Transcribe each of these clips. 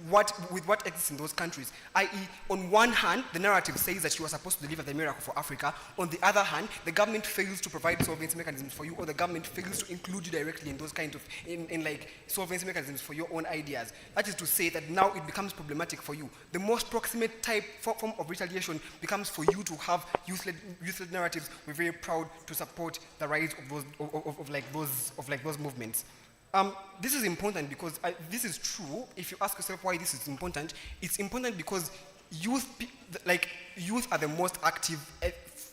what exists in those countries. I.e., on one hand, the narrative says that you are supposed to deliver the miracle for Africa. On the other hand, the government fails to provide solvency mechanisms for you, or the government fails to include you directly in those kind of like solvency mechanisms for your own ideas. That is to say that now it becomes problematic for you. The most proximate form of retaliation becomes for you to have youth-led narratives. We're very proud to support the rise of those movements. This is important because this is true. If you ask yourself why this is important, it's important because youth are the most active,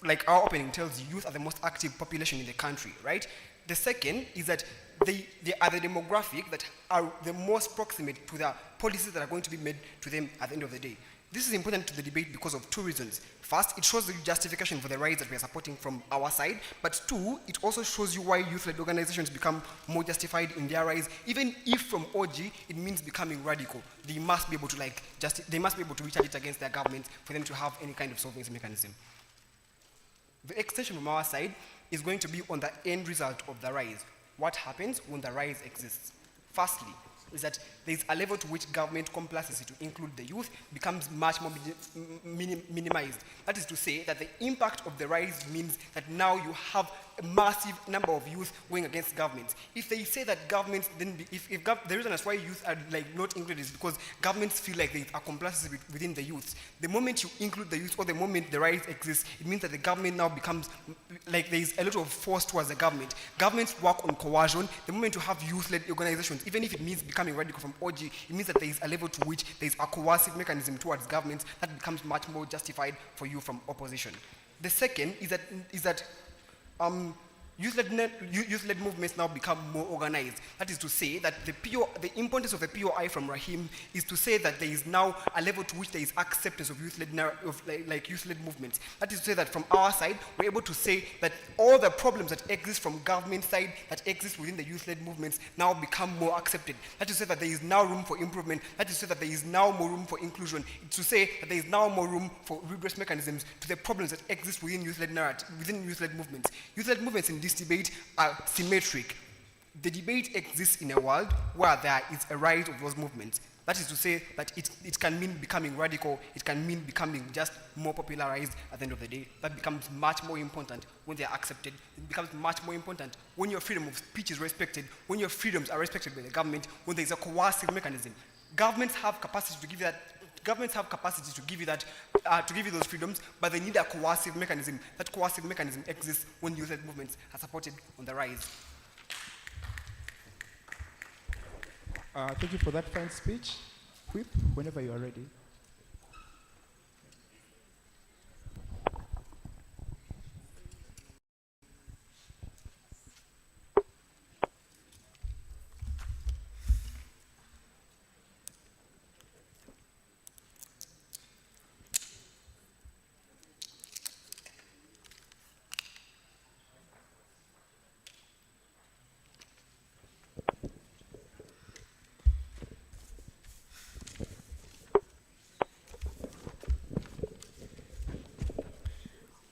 like our opening tells you, youth are the most active population in the country, right? The second is that they are the demographic that are the most proximate to the policies that are going to be made to them at the end of the day. This is important to the debate because of two reasons. First, it shows the justification for the rise that we are supporting from our side, but two, it also shows you why youth-led organizations become more justified in their rise. Even if from OG, it means becoming radical. They must be able to retaliate against their government for them to have any kind of solvency mechanism. The extension from our side is going to be on the end result of the rise. What happens when the rise exists? Firstly, is that there is a level to which government complacency to include the youth becomes much more minimized. That is to say that the impact of the rise means that now you have a massive number of youth going against governments. If they say that governments, then the reason that's why youth are not included is because governments feel like there is a complacency within the youths. The moment you include the youth or the moment the rise exists, it means that the government now becomes like there is a lot of force towards the government. Governments work on coercion. The moment you have youth-led organizations, even if it means becoming radical from OG, it means that there is a level to which there is a coercive mechanism towards governments that becomes much more justified for you from opposition. The second is that youth-led movements now become more organized. That is to say that the importance of the POI from Rahim is to say that there is now a level to which there is acceptance of youth-led movements. That is to say that from our side, we're able to say that all the problems that exist from government side that exist within the youth-led movements now become more accepted. That is to say that there is now room for improvement. That is to say that there is now more room for inclusion. It's to say that there is now more room for redress mechanisms to the problems that exist within youth-led movements. Youth-led movements in this debate are symmetric. The debate exists in a world where there is a rise of those movements. That is to say that it can mean becoming radical, it can mean becoming just more popularized at the end of the day. That becomes much more important when they are accepted. It becomes much more important when your freedom of speech is respected, when your freedoms are respected by the government, when there is a coercive mechanism. Governments have capacity to give you that. Governments have capacity to give you that, to give you those freedoms, but they need a coercive mechanism. That coercive mechanism exists when youth-led movements are supported on the rise. Thank you for that fine speech. Whip, whenever you are ready.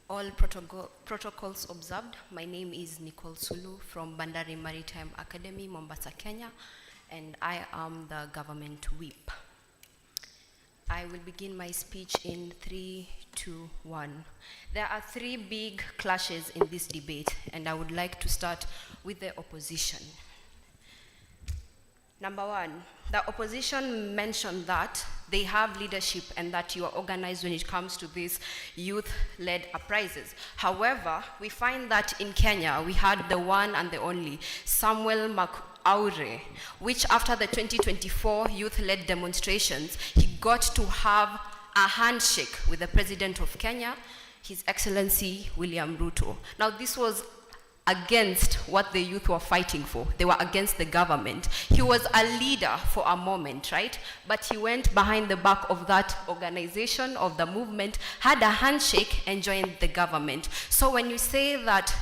All protocols observed. My name is Nicole Sulu from Bandari Maritime Academy, Mombasa, Kenya, and I am the government whip. I will begin my speech in 3, 2, 1. There are three big clashes in this debate, and I would like to start with the opposition. Number one, the opposition mentioned that they have leadership and that you are organized when it comes to these youth-led uprisings. However, we find that in Kenya, we had the one and the only Samuel Makerere, which after the 2024 youth-led demonstrations, he got to have a handshake with the President of Kenya, His Excellency William Ruto. Now, this was against what the youth were fighting for. They were against the government. He was a leader for a moment, right? But he went behind the back of that organization, of the movement, had a handshake and joined the government. So when you say that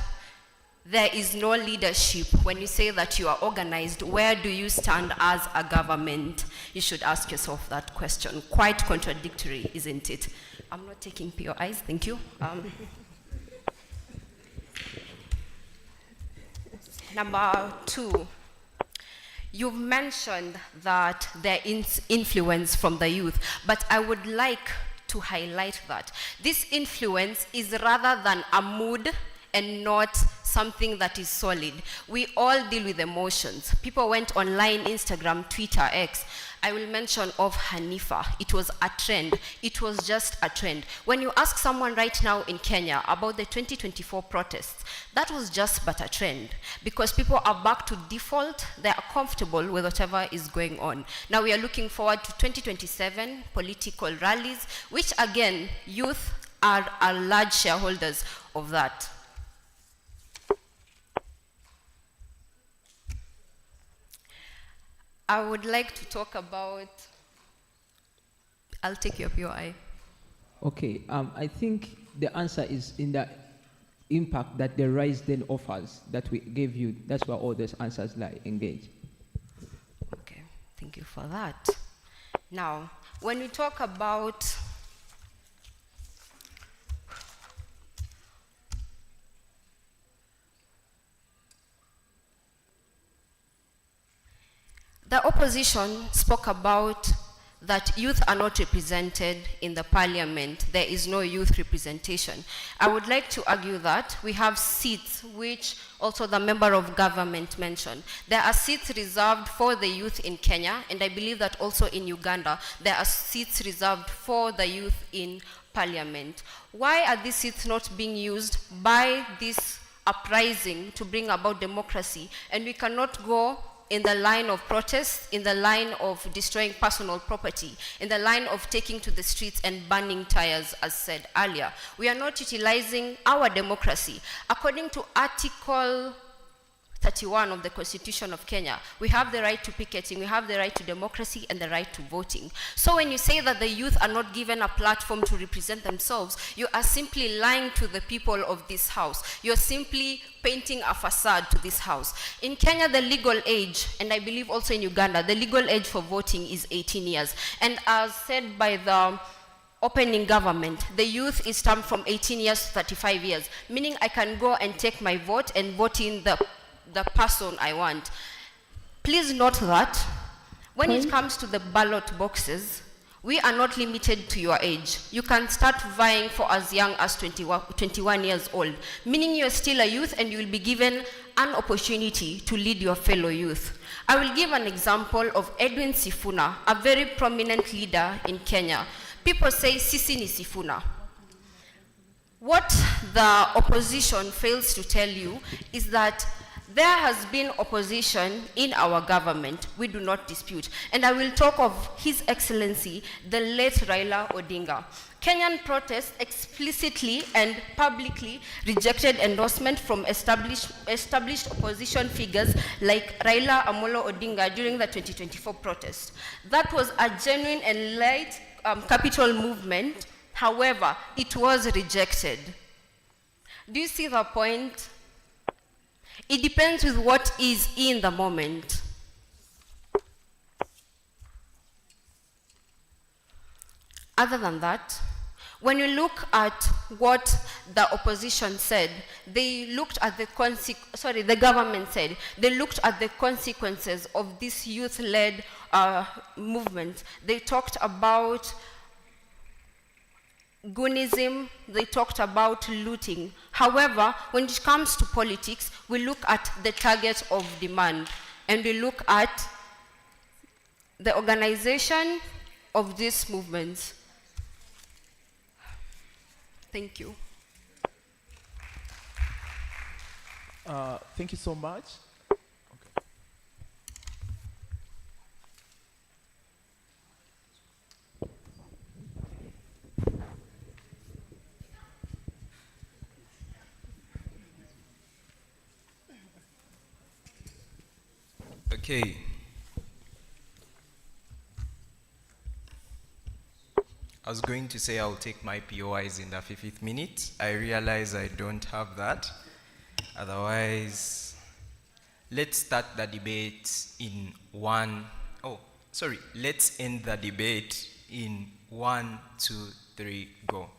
there is no leadership, when you say that you are organized, where do you stand as a government? You should ask yourself that question. Quite contradictory, isn't it? I'm not taking POIs, thank you. Number two, You've mentioned that there is influence from the youth, but I would like to highlight that this influence is rather than a mood and not something that is solid. We all deal with emotions. People went online, Instagram, Twitter, X. I will mention of Hanifa. It was a trend. It was just a trend. When you ask someone right now in Kenya about the 2024 protests, that was just but a trend because people are back to default. They are comfortable with whatever is going on. Now we are looking forward to 2027 political rallies, which again, youth are large shareholders of that. I would like to talk about, I'll take your POI. Okay, I think the answer is in the impact that the rise then offers that we gave you. That's where all those answers lie, engage. Okay, thank you for that. Now, when we talk about the opposition spoke about that youth are not represented in the parliament. There is no youth representation. I would like to argue that we have seats, which also the member of government mentioned. There are seats reserved for the youth in Kenya, and I believe that also in Uganda, there are seats reserved for the youth in parliament. Why are these seats not being used by this uprising to bring about democracy? And we cannot go in the line of protest, in the line of destroying personal property, in the line of taking to the streets and burning tires, as said earlier. We are not utilizing our democracy. According to Article 31 of the Constitution of Kenya, we have the right to picketing, we have the right to democracy and the right to voting. So when you say that the youth are not given a platform to represent themselves, you are simply lying to the people of this house. You're simply painting a facade to this house. In Kenya, the legal age, and I believe also in Uganda, the legal age for voting is 18 years. And as said by the opening government, the youth is termed from 18 years to 35 years, meaning I can go and take my vote and vote in the person I want. Please note that when it comes to the ballot boxes, we are not limited to your age. You can start vying for as young as 21 years old, meaning you're still a youth and you will be given an opportunity to lead your fellow youth. I will give an example of Edwin Sifuna, a very prominent leader in Kenya. People say Sisi ni Sifuna. What the opposition fails to tell you is that there has been opposition in our government. We do not dispute. And I will talk of His Excellency, the late Raila Odinga. Kenyan protests explicitly and publicly rejected endorsement from established opposition figures like Raila Amolo Odinga during the 2024 protest. That was a genuine and light capital movement. However, it was rejected. Do you see the point? It depends with what is in the moment. Other than that, when you look at what the opposition said, they looked at the government said, they looked at the consequences of this youth-led movement. They talked about Goonism, they talked about looting. However, when it comes to politics, we look at the target of demand and we look at the organization of these movements. Thank you. Thank you so much. Okay. I was going to say I'll take my POIs in the 50th minute. I realize I don't have that. Otherwise, let's start the debate in let's end the debate in 1, 2, 3, go.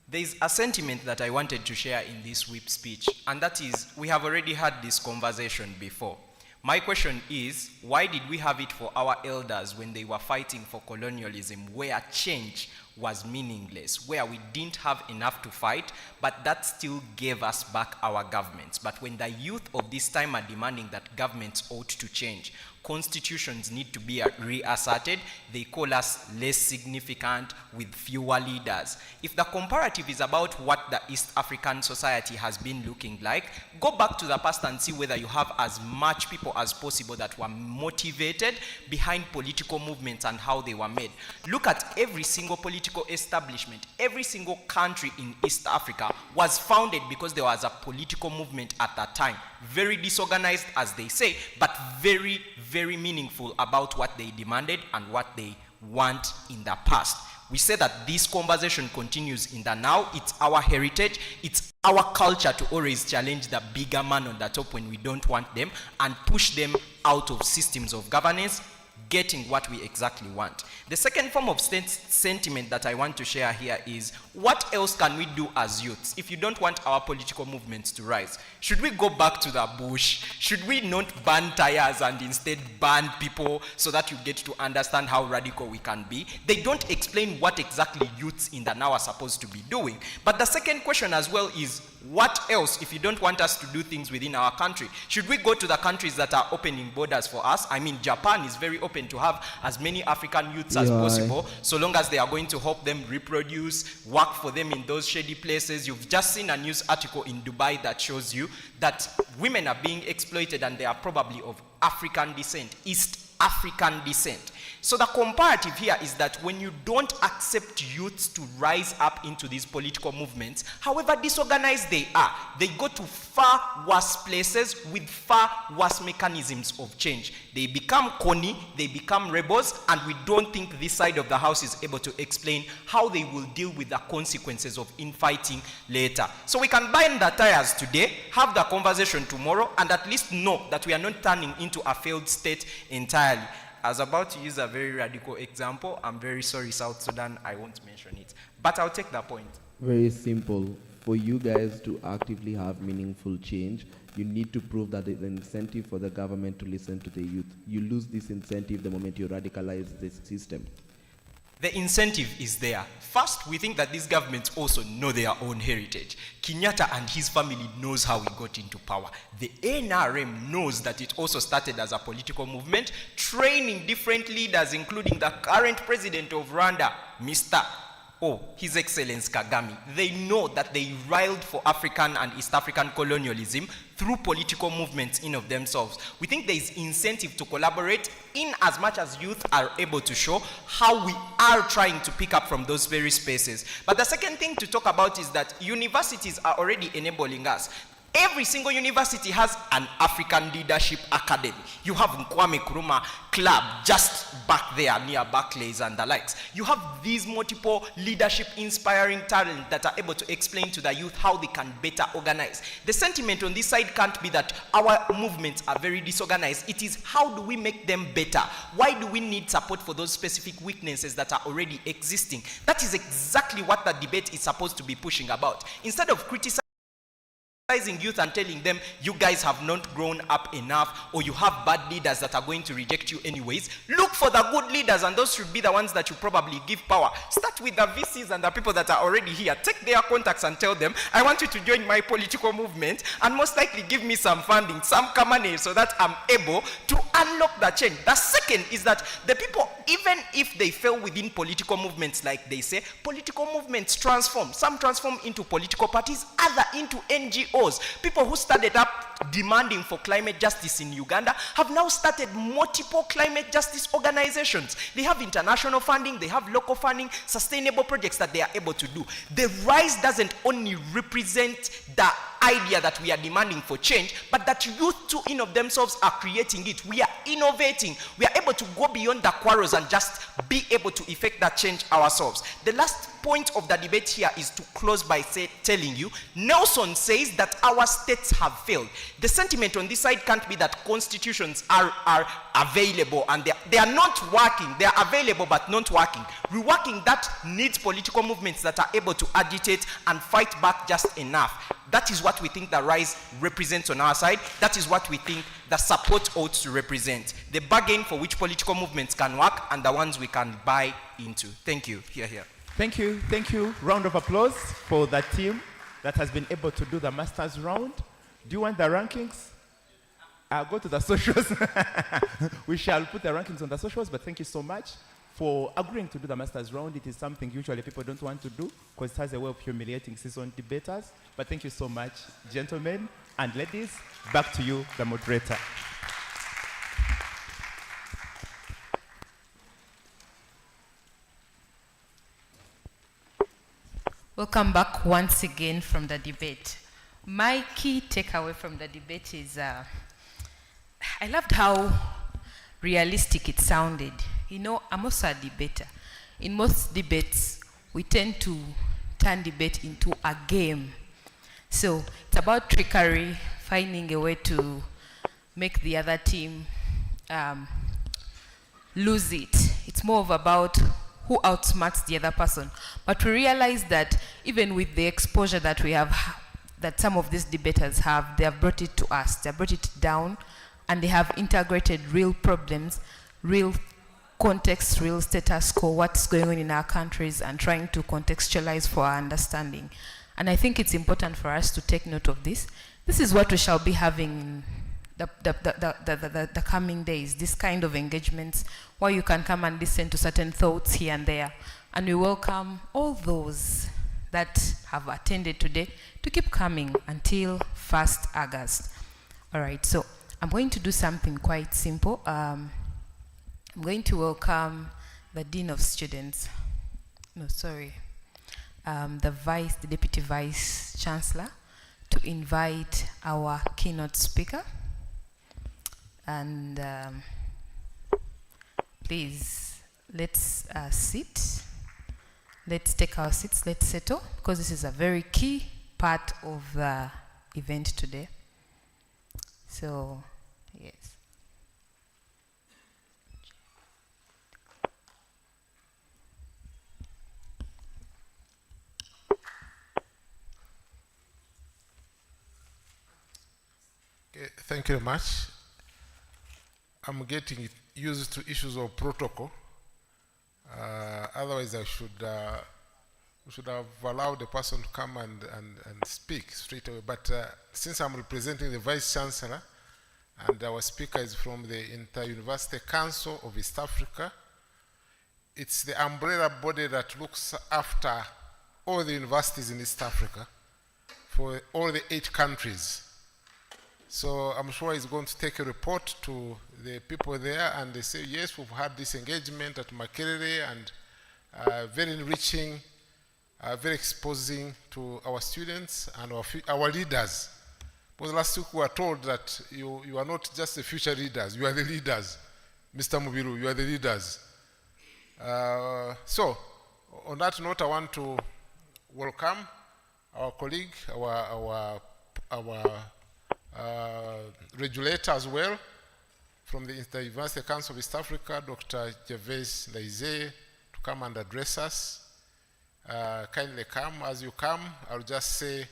There's a sentiment that I wanted to share in this whip speech, and that is, we have already had this conversation before. My question is, why did we have it for our elders when they were fighting for colonialism, where change was meaningless, where we didn't have enough to fight, but that still gave us back our governments? But when the youth of this time are demanding that governments ought to change, constitutions need to be reasserted, they call us less significant with fewer leaders. If the comparative is about what the East African society has been looking like, go back to the past and see whether you have as much people as possible that were motivated behind political movements and how they were made. Look at every single political establishment. Every single country in East Africa was founded because there was a political movement at that time. Very disorganized, as they say, but very, very meaningful about what they demanded and what they want in the past. We say that this conversation continues in the now. It's our heritage. It's our culture to always challenge the bigger man on the top when we don't want them and push them out of systems of governance, getting what we exactly want. The second form of sentiment that I want to share here is, what else can we do as youths if you don't want our political movements to rise? Should we go back to the bush? Should we not burn tires and instead burn people so that you get to understand how radical we can be? They don't explain what exactly youths in the now are supposed to be doing. But the second question as well is, what else if you don't want us to do things within our country? Should we go to the countries that are opening borders for us? I mean, Japan is very open to have as many African youths as possible, so long as they are going to help them reproduce, work for them in those shady places. You've just seen a news article in Dubai that shows you that women are being exploited and they are probably of African descent, East African descent. So the comparative here is that when you don't accept youths to rise up into these political movements, however disorganized they are, they go to far worse places with far worse mechanisms of change. They become corny, they become rebels, and we don't think this side of the house is able to explain how they will deal with the consequences of infighting later. So we can bind the tires today, have the conversation tomorrow, and at least know that we are not turning into a failed state entirely. I was about to use a very radical example. I'm very sorry, South Sudan, I won't mention it. But I'll take the point. Very simple. For you guys to actively have meaningful change, you need to prove that there's an incentive for the government to listen to the youth. You lose this incentive the moment you radicalize the system. The incentive is there. First, we think that these governments also know their own heritage. Kenyatta and his family knows how he got into power. The NRM knows that it also started as a political movement, training different leaders, including the current president of Rwanda, His Excellency Kagame. They know that they riled for African and East African colonialism through political movements in of themselves. We think there is incentive to collaborate in as much as youth are able to show how we are trying to pick up from those very spaces. But the second thing to talk about is that universities are already enabling us. Every single university has an African Leadership Academy. You have Kwame Nkrumah Club just back there near Barclays and the likes. You have these multiple leadership inspiring talent that are able to explain to the youth how they can better organize. The sentiment on this side can't be that our movements are very disorganized. It is, how do we make them better? Why do we need support for those specific weaknesses that are already existing? That is exactly what the debate is supposed to be pushing about. Instead of criticizing youth and telling them, you guys have not grown up enough, or you have bad leaders that are going to reject you anyways, look for the good leaders, and those should be the ones that you probably give power. Start with the VCs and the people that are already here. Take their contacts and tell them, I want you to join my political movement, and most likely give me some funding, some money, so that I'm able to unlock the change. The second is that the people, even if they fail within political movements, like they say, political movements transform. Some transform into political parties, other into NGOs. People who started up demanding for climate justice in Uganda have now started multiple climate justice organizations. They have international funding, they have local funding, sustainable projects that they are able to do. The rise doesn't only represent the idea that we are demanding for change, but that youth too in of themselves are creating it. We are innovating. We are able to go beyond the quarrels and just be able to effect that change ourselves. The last point of the debate here is to close by telling you, Nelson says that our states have failed. The sentiment on this side can't be that constitutions are available and they are not working. They are available but not working. Reworking that needs political movements that are able to agitate and fight back just enough. That is what we think the rise represents on our side. That is what we think the support ought to represent. The bargain for which political movements can work and the ones we can buy into. Thank you. Here, here. Thank you, thank you. Round of applause for the team that has been able to do the masters round. Do you want the rankings? Go to the socials. We shall put the rankings on the socials, but thank you so much for agreeing to do the masters round. It is something usually people don't want to do because it has a way of humiliating seasoned debaters. But thank you so much, gentlemen and ladies. Back to you, the moderator. Welcome back once again from the debate. My key takeaway from the debate is I loved how realistic it sounded. You know, I'm also a debater. In most debates, we tend to turn debate into a game. So it's about trickery, finding a way to make the other team lose it. It's more of about who outsmarts the other person. But we realize that even with the exposure that we have, that some of these debaters have, they have brought it to us. They have brought it down, and they have integrated real problems, real context, real status quo, what's going on in our countries, and trying to contextualize for our understanding. And I think it's important for us to take note of this. This is what we shall be having in the coming days, this kind of engagements where you can come and listen to certain thoughts here and there. And we welcome all those that have attended today to keep coming until 1st August. All right, so I'm going to do something quite simple. I'm going to welcome the Dean of Students. No, sorry. The Deputy Vice Chancellor to invite our keynote speaker. And please, let's sit. Let's take our seats, let's settle, because this is a very key part of the event today. So, yes. Okay, thank you very much. I'm getting used to issues of protocol. Otherwise, we should have allowed the person to come and speak straight away. But since I'm representing the Vice Chancellor, and our speaker is from the Inter-University Council of East Africa, it's the umbrella body that looks after all the universities in East Africa for all the 8 countries. So I'm sure he's going to take a report to the people there, and they say, yes, we've had this engagement at Makerere, and very enriching, very exposing to our students and our leaders. Because last week we were told that you are not just the future leaders, you are the leaders. Mr. Mubiru, you are the leaders. So, on that note, I want to welcome our colleague, our regulator as well, from the Inter-University Council of East Africa, Dr. Gervais Laize, to come and address us. Kindly come. As you come, I'll just say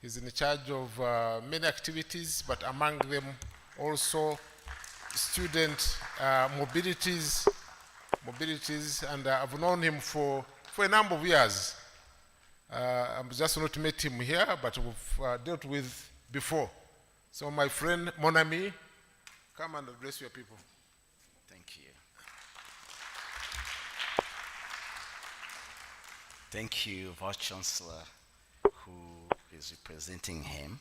he's in charge of many activities, but among them also student mobilities, and I've known him for a number of years. I'm just not met him here, but we've dealt with before. So my friend Monami, come and address your people. Thank you. Thank you, Vice Chancellor, who is representing him.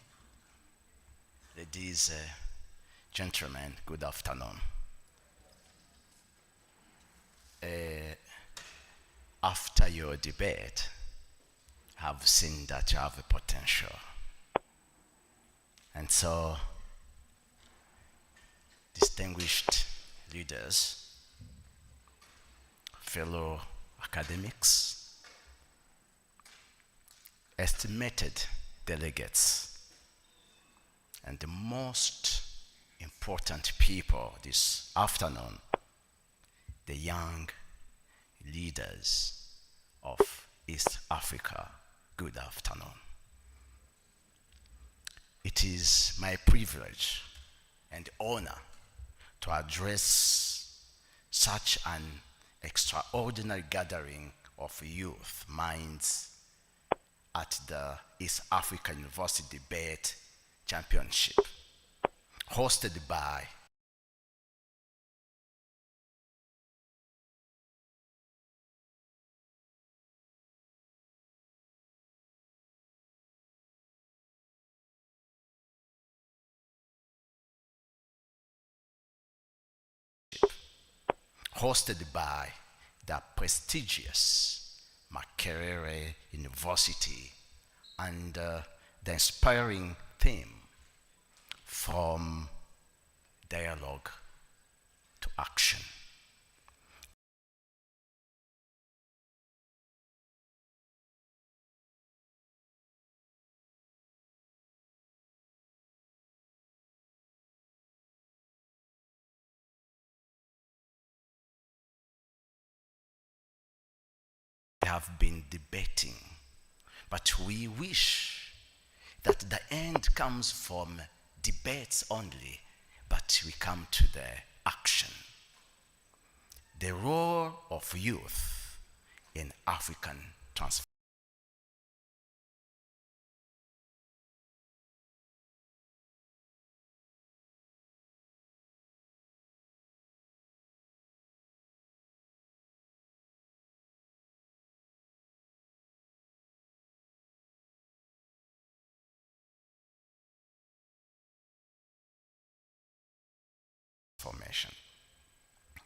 Ladies, gentlemen, good afternoon. After your debate, I've seen that you have a potential. And so, distinguished leaders, fellow academics, estimated delegates, and the most important people this afternoon, the young leaders of East Africa, good afternoon. it is my privilege and honor to address such an extraordinary gathering of youth minds at the East Africa University Debate Championship, hosted by the prestigious Makerere University and the inspiring theme from dialogue to action. They have been debating, but we wish that the end comes from debates only, but we come to the action. The role of youth in African transformation.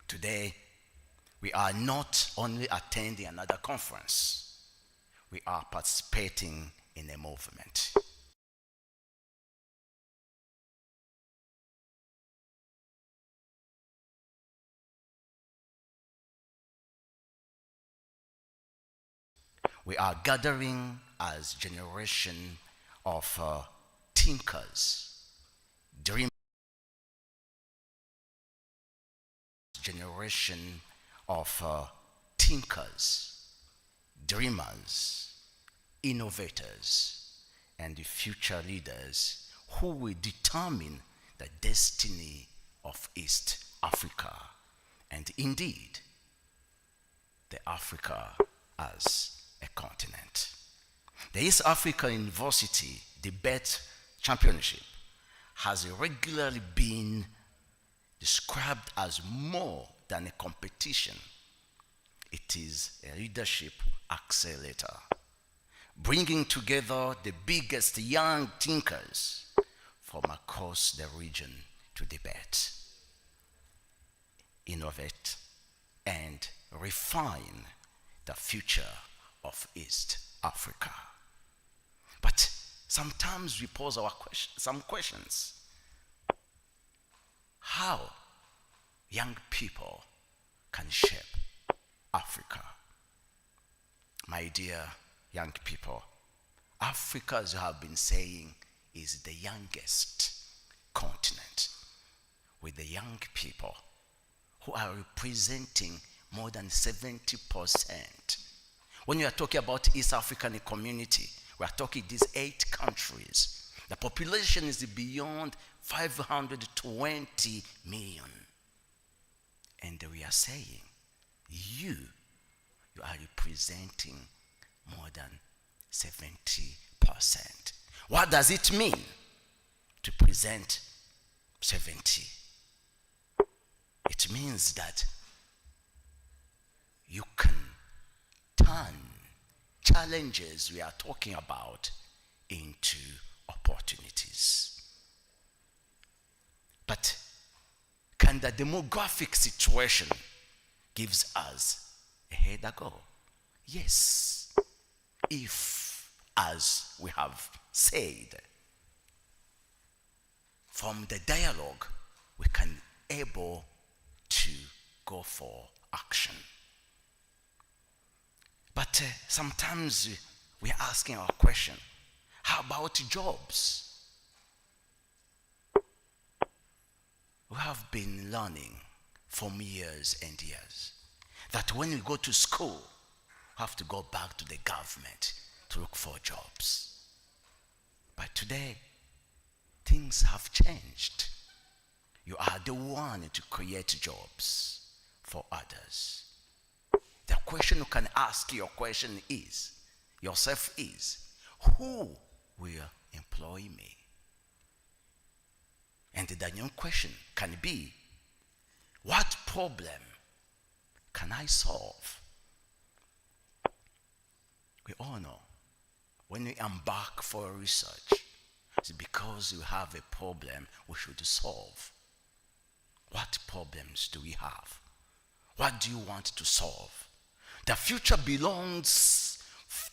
Today, we are not only attending another conference, we are participating in a movement. We are gathering as generation of thinkers, dreamers, generation of thinkers, dreamers, innovators, and the future leaders who will determine the destiny of East Africa, and indeed, the Africa as a continent. The East Africa University Debate Championship has regularly been described as more than a competition. It is a leadership accelerator, bringing together the biggest young thinkers from across the region to debate, innovate, and refine the future of East Africa. But sometimes we pose some questions. How young people can shape Africa? My dear young people, Africa, as you have been saying, is the youngest continent, with the young people who are representing more than 70%. When we are talking about East African community, we are talking these 8 countries. The population is beyond 520 million. And we are saying, you are representing more than 70%. What does it mean to present 70? It means that you can turn challenges we are talking about into opportunities. But can the demographic situation gives us a head ago? Yes, if, as we have said, from the dialogue we can able to go for action. But sometimes we are asking our question, how about jobs? We have been learning from years and years that when we go to school, we have to go back to the government to look for jobs. But today, things have changed. You are the one to create jobs for others. The question you can ask yourself is, who will employ me? And the new question can be, what problem can I solve? We all know when we embark for research, it's because we have a problem we should solve. What problems do we have? What do you want to solve? The future belongs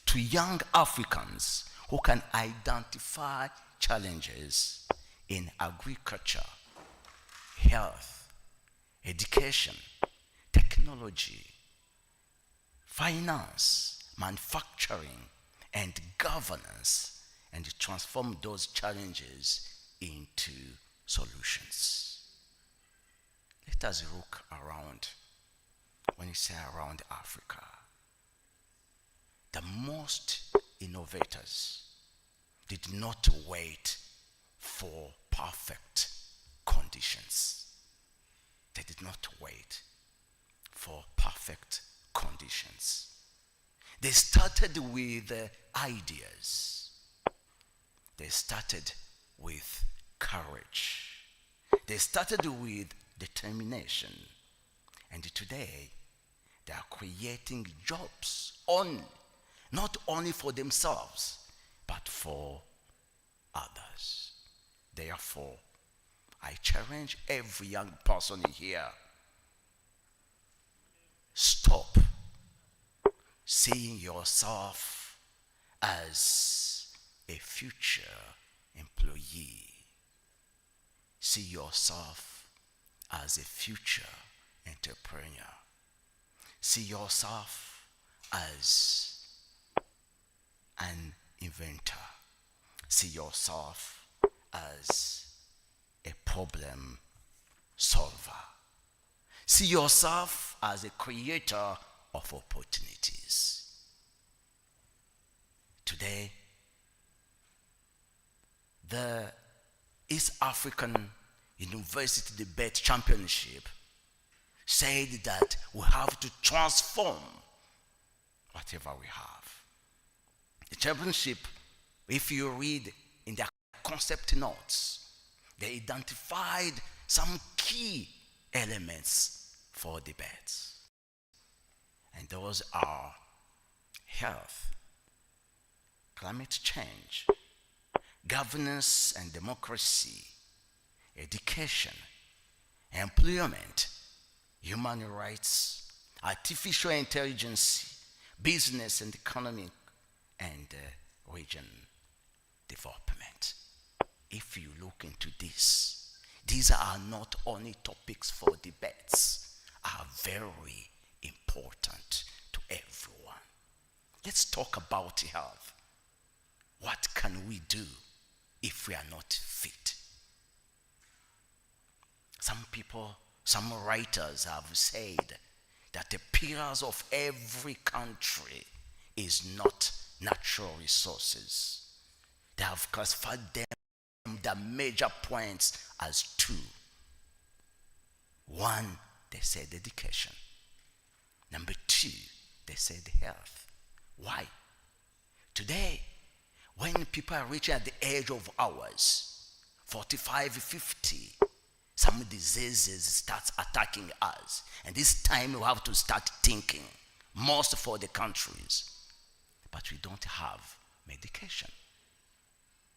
to young Africans who can identify challenges in agriculture, health, education, technology, finance, manufacturing, and governance, and transform those challenges into solutions. Let us look around. When you say around Africa, the most innovators did not wait for perfect conditions. They did not wait for perfect conditions. They started with ideas. They started with courage. They started with determination. And today, they are creating jobs not only for themselves, but for others. Therefore, I challenge every young person here, stop seeing yourself as a future employee. See yourself as a future entrepreneur. See yourself as an inventor. See yourself as a problem solver. See yourself as a creator of opportunities. Today, the East African University Debate Championship said that we have to transform whatever we have. The championship, if you read in their concept notes, they identified some key elements for debates. And those are health, climate change, governance and democracy, education, employment, human rights, artificial intelligence, business and economic, and region development. If you look into this, these are not only topics for debates, are very important to everyone. Let's talk about health. What can we do if we are not fit? Some writers have said that the pillars of every country is not natural resources. They have classified them, the major points, as two. One, they said education. Number two, they said health. Why? Today, when people are reaching at the age of ours, 45, 50, some diseases start attacking us. And this time we have to start thinking, most for the countries. But we don't have medication.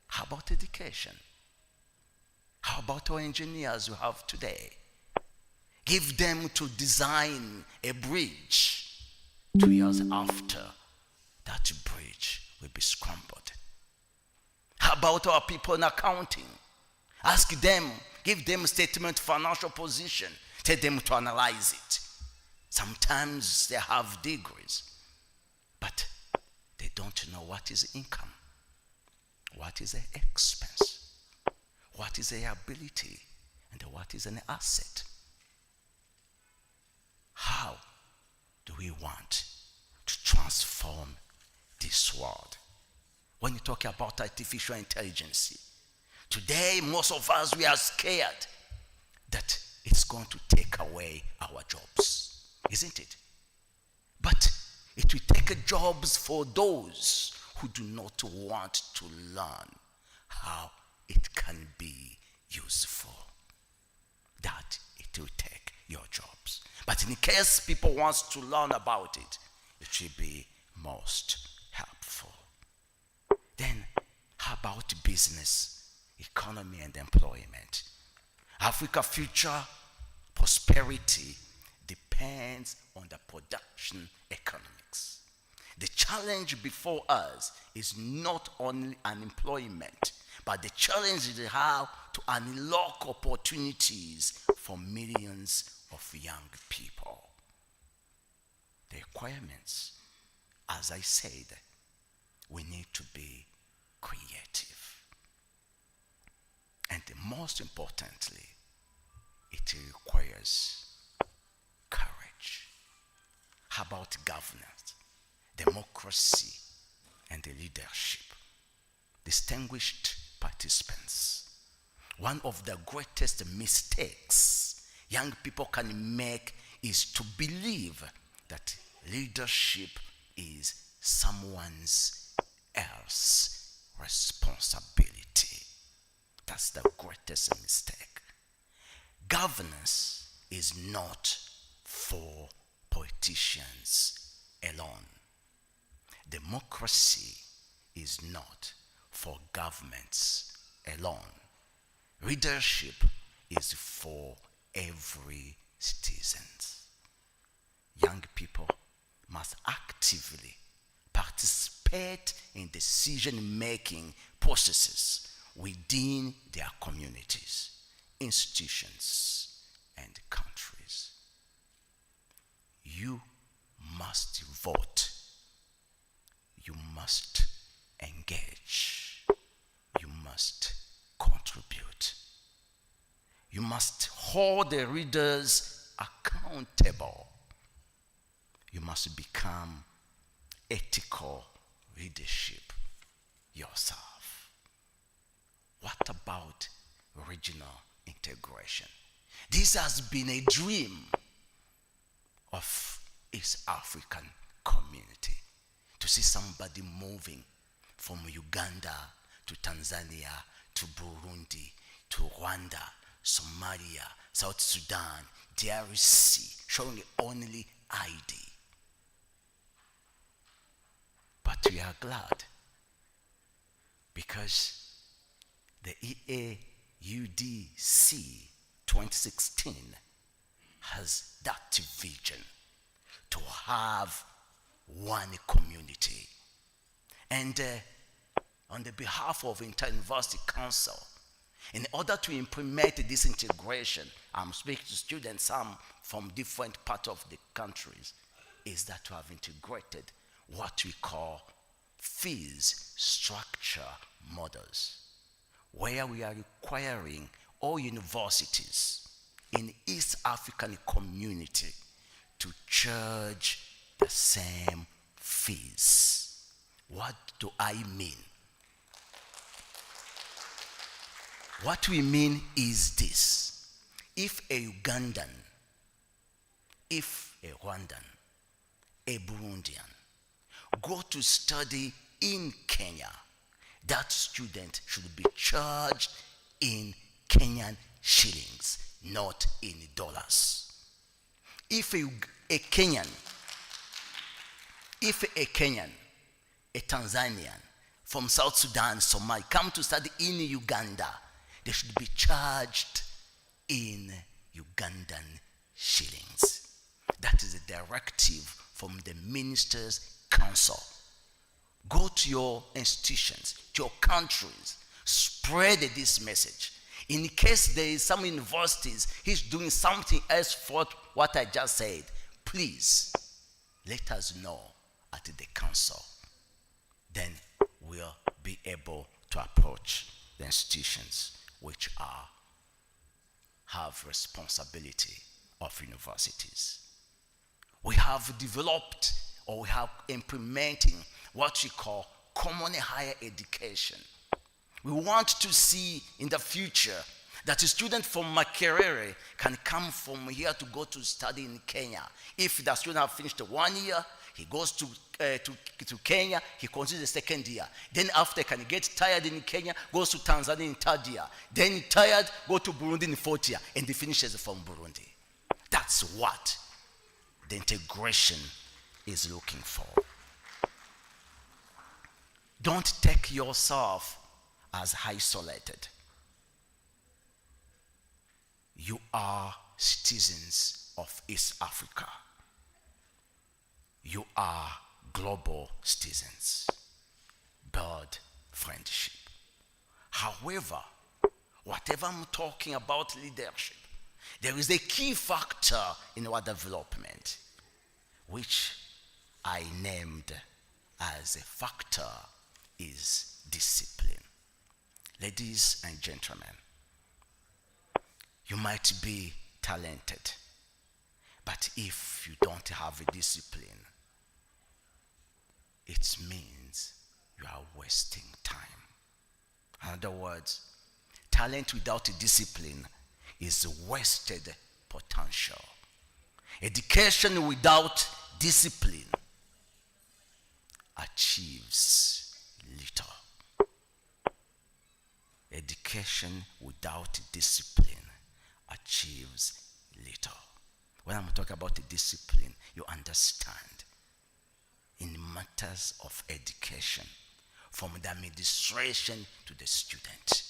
How about education? How about our engineers we have today? Give them to design a bridge. 2 years after, that bridge will be scrambled. How about our people in accounting? Ask them, give them statement financial position, tell them to analyze it. Sometimes they have degrees, but they don't know what is income, what is an expense, what is a ability, and what is an asset. How do we want to transform this world? When you talk about artificial intelligence, Today, most of us, we are scared that it's going to take away our jobs, isn't it? But it will take jobs for those who do not want to learn how it can be useful. That it will take your jobs. But in case people want to learn about it, it will be most helpful. Then, how about business, economy, and employment? Africa's future prosperity depends on the production economics. The challenge before us is not only unemployment, but the challenge is how to unlock opportunities for millions of young people. The requirements, as I said, we need to be creative. And most importantly, it requires courage. How about governance, democracy, and the leadership? Distinguished participants, one of the greatest mistakes young people can make is to believe that leadership is someone's else's responsibility. That's the greatest mistake. Governance is not for politicians alone. Democracy is not for governments alone. Leadership is for every citizen. Young people must actively participate in decision-making processes within their communities, institutions, and countries. You must vote. You must engage. You must contribute. You must hold the readers accountable. You must become ethical leadership yourself. What about regional integration? This has been a dream of East African community, to see somebody moving from Uganda to Tanzania to Burundi to Rwanda, Somalia, South Sudan, DRC, showing only ID. But we are glad because the EAUDC 2016 has that vision to have one community. And on the behalf of Inter-University Council, in order to implement this integration, I'm speaking to students, some from different parts of the countries, is that to have integrated what we call fees structure models, where we are requiring all universities in East African community to charge the same fees. What do I mean? What we mean is this: if a Ugandan, if a Rwandan, a Burundian go to study in Kenya, that student should be charged in Kenyan shillings, not in dollars. If a Kenyan, a Tanzanian from South Sudan, Somalia, come to study in Uganda, they should be charged in Ugandan shillings. That is a directive from the Ministers' Council. Go to your institutions, to your countries, spread this message. In case there is some universities, he's doing something else for what I just said, please let us know at the council. Then we'll be able to approach the institutions which have responsibility of universities. We have developed, or we have implementing what we call common higher education, We want to see in the future that a student from Makerere can come from here to go to study in Kenya. If the student has finished 1 year, he goes to Kenya, he continues the second year. Then after can get tired in Kenya, goes to Tanzania in third year. Then tired, go to Burundi in fourth year, and he finishes from Burundi. That's what the integration is looking for. Don't take yourself as isolated. You are citizens of East Africa. You are global citizens. Build friendship. However, whatever I'm talking about leadership, there is a key factor in our development, which I named as a factor is discipline. Ladies and gentlemen, you might be talented, but if you don't have a discipline, it means you are wasting time. In other words, talent without a discipline is wasted potential. Education without discipline achieves little. Education without discipline achieves little. When I'm talking about the discipline, you understand. In matters of education, from the administration to the student,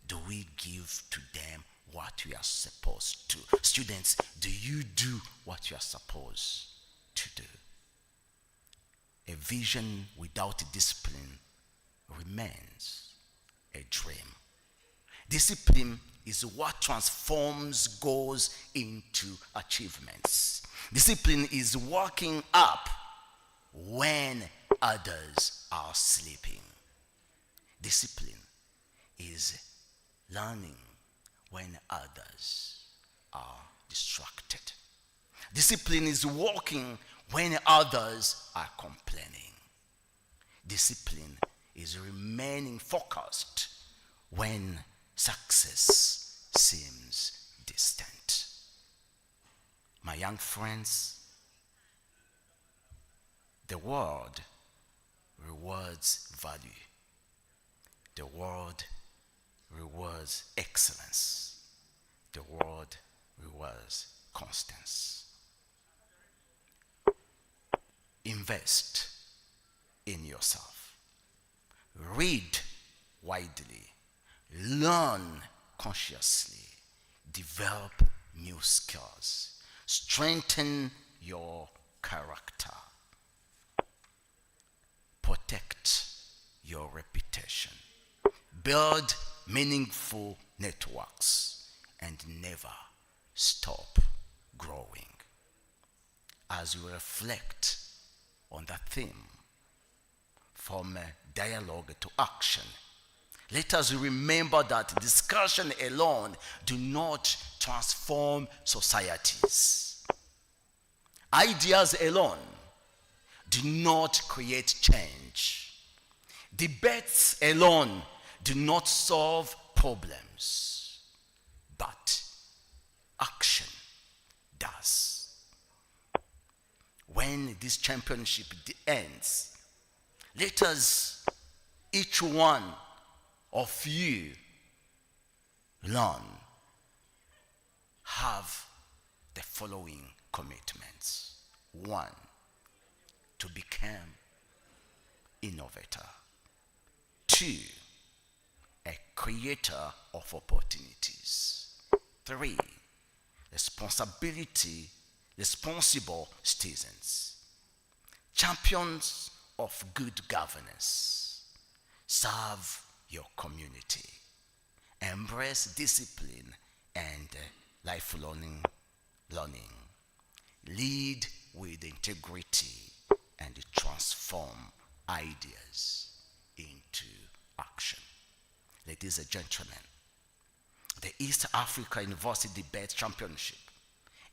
do we give to them what we are supposed to? Students, do you do what you are supposed to do? A vision without discipline remains a dream. Discipline is what transforms goals into achievements. Discipline is waking up when others are sleeping. Discipline is learning when others are distracted. Discipline is walking when others are complaining. Discipline is remaining focused when success seems distant. My young friends, the world rewards value. The world rewards excellence. The world rewards constance. Invest in yourself. Read widely. Learn consciously. Develop new skills. Strengthen your character. Protect your reputation. Build meaningful networks and never stop growing. As we reflect on that theme, from dialogue to action, let us remember that discussion alone do not transform societies. Ideas alone do not create change. Debates alone do not solve problems, but action does. When this championship ends, let us, each one of you, learn, have the following commitments. 1, to become innovator. 2, a creator of opportunities. 3, responsible citizens. Champions of good governance. Serve your community. Embrace discipline and lifelong learning. Lead with integrity and transform ideas into action. Ladies and gentlemen, the East Africa University Debate Championship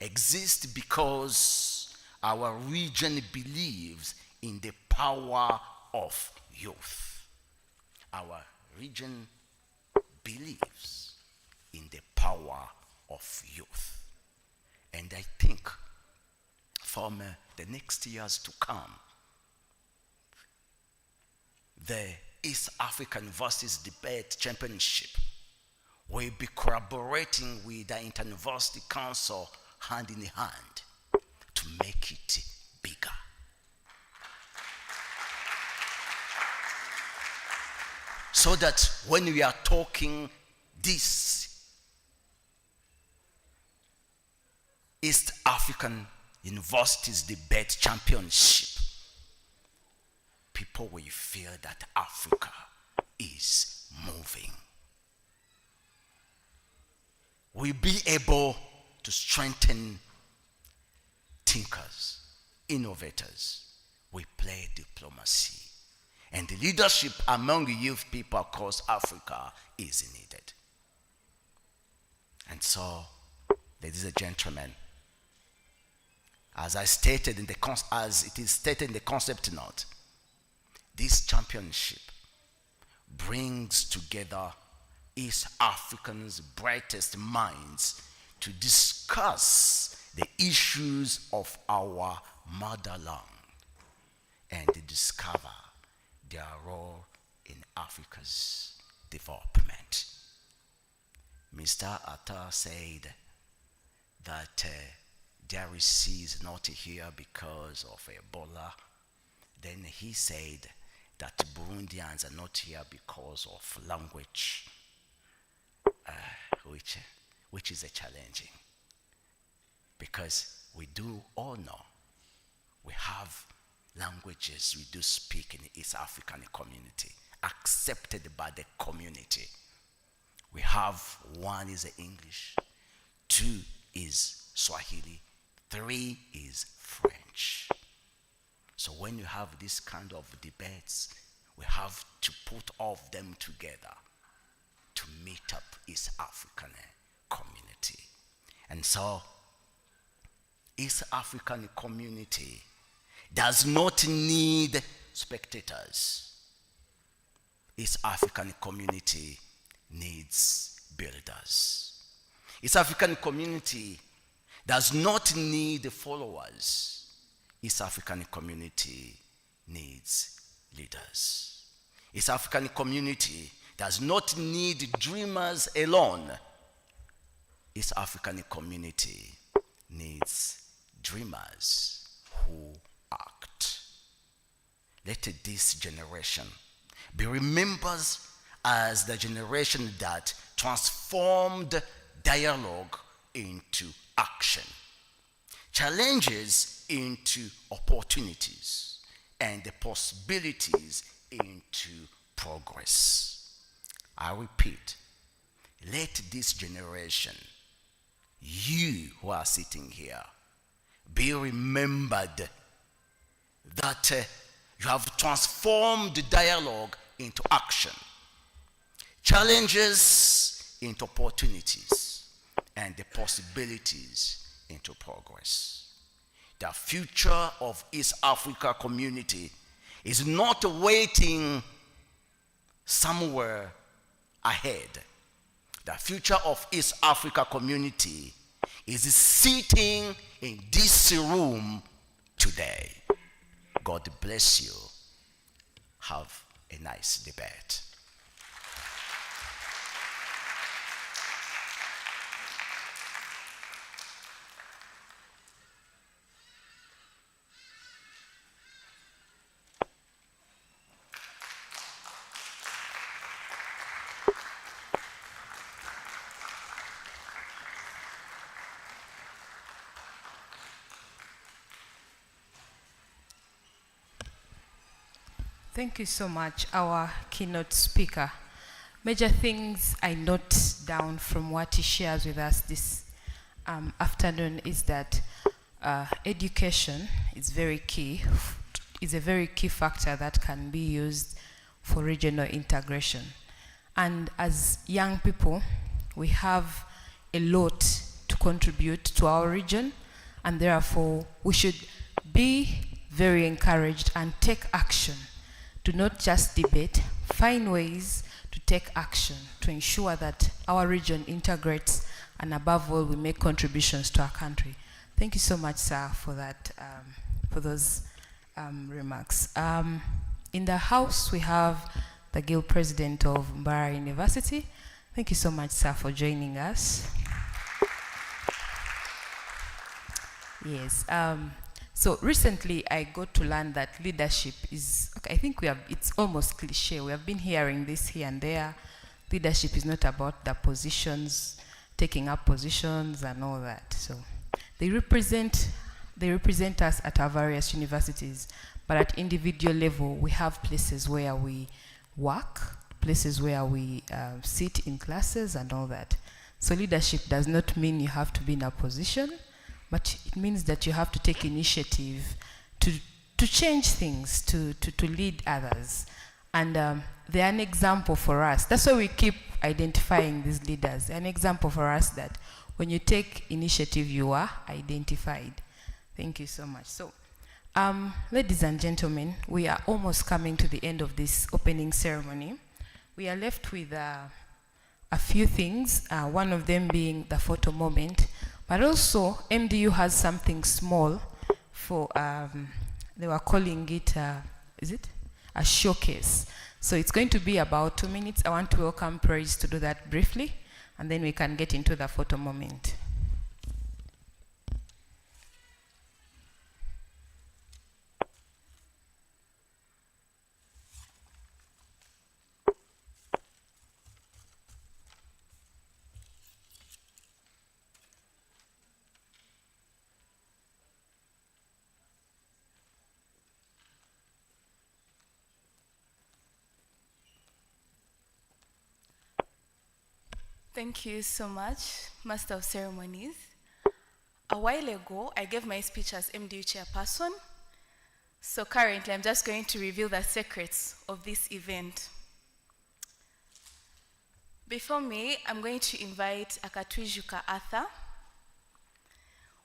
exists because our region believes in the power of youth. Our region believes in the power of youth. And I think from the next years to come, the East African Universities Debate Championship will be collaborating with the Inter-University Council hand in hand to make it bigger. So that when we are talking this East African Universities Debate Championship, people will feel that Africa is moving. We'll be able to strengthen thinkers, innovators. We play diplomacy. And the leadership among youth people across Africa is needed. And so, ladies and gentlemen, as it is stated in the concept note, this championship brings together East Africans' brightest minds to discuss the issues of our motherland and discover their role in Africa's development. Mr. Atta said that DRC is not here because of Ebola. Then he said that Burundians are not here because of language, which is a challenging. Because we do all know we have languages we do speak in the East African community, accepted by the community. We have one is English, 2 is Swahili, 3 is French. So when you have this kind of debates, we have to put all of them together to meet up East African community. And so East African community does not need spectators. East African community needs builders. East African community does not need followers. East African community needs leaders. East African community does not need dreamers alone. East African community needs dreamers who act. Let this generation be remembered as the generation that transformed dialogue into action, challenges into opportunities, and the possibilities into progress. I repeat, let this generation, you who are sitting here, be remembered that you have transformed dialogue into action, challenges into opportunities, and the possibilities into progress. The future of East Africa community is not waiting somewhere ahead. The future of East Africa community is sitting in this room today. God bless you. Have a nice debate. Thank you so much, our keynote speaker. Major things I note down from what he shares with us this afternoon is that education is very key, is a very key factor that can be used for regional integration. And as young people, we have a lot to contribute to our region, and therefore we should be very encouraged and take action to not just debate, find ways to take action to ensure that our region integrates and above all we make contributions to our country. Thank you so much, sir, for that, for those remarks. In the house we have the Guild President of Makerere University. Thank you so much, sir, for joining us. Yes. So recently I got to learn that leadership is, okay, I think it's almost cliche. We have been hearing this here and there. Leadership is not about the positions, taking up positions and all that. So they represent us at our various universities, but at individual level, we have places where we work, places where we sit in classes and all that. So leadership does not mean you have to be in a position, but it means that you have to take initiative to change things, to lead others. And they're an example for us. That's why we keep identifying these leaders. They're an example for us that when you take initiative, you are identified. Thank you so much. So, ladies and gentlemen, we are almost coming to the end of this opening ceremony. We are left with a few things, one of them being the photo moment, but also MDU has something small for, they were calling it, is it? A showcase. So it's going to be about 2 minutes. I want to welcome Praise to do that briefly, and then we can get into the photo moment. Thank you so much, Master of Ceremonies. A while ago, I gave my speech as MDU chairperson. So currently, I'm just going to reveal the secrets of this event. Before me, I'm going to invite Akatwijuka Arthur.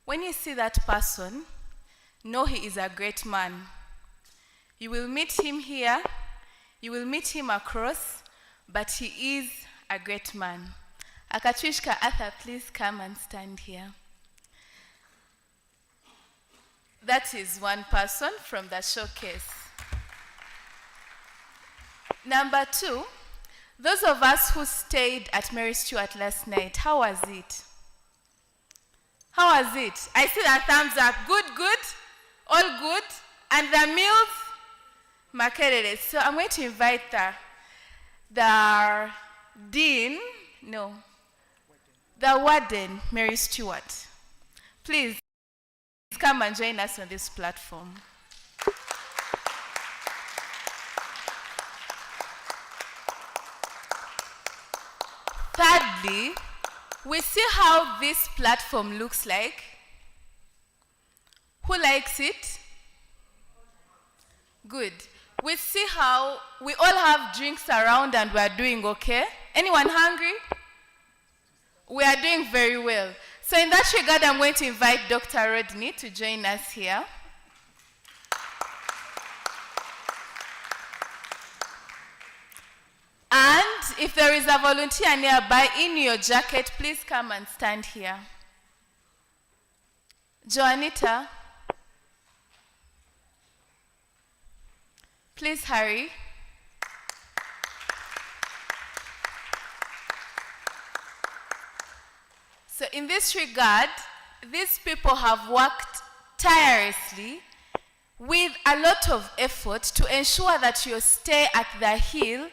When you see that person, know he is a great man. You will meet him here, you will meet him across, but he is a great man. Akatwijuka Arthur, please come and stand here. That is one person from the showcase. Number two, those of us who stayed at Mary Stuart last night, how was it? How was it? I see a thumbs up. Good, good, all good. And the meals, Makerere. So I'm going to invite the dean, no, the warden, Mary Stuart. Please come and join us on this platform. Thirdly, we see how this platform looks like. Who likes it? Good. We see how we all have drinks around and we are doing okay. Anyone hungry? We are doing very well. So in that regard, I'm going to invite Dr. Rodney to join us here. And if there is a volunteer nearby in your jacket, please come and stand here. Joanita, please hurry. So in this regard, these people have worked tirelessly with a lot of effort to ensure that your stay at the Hill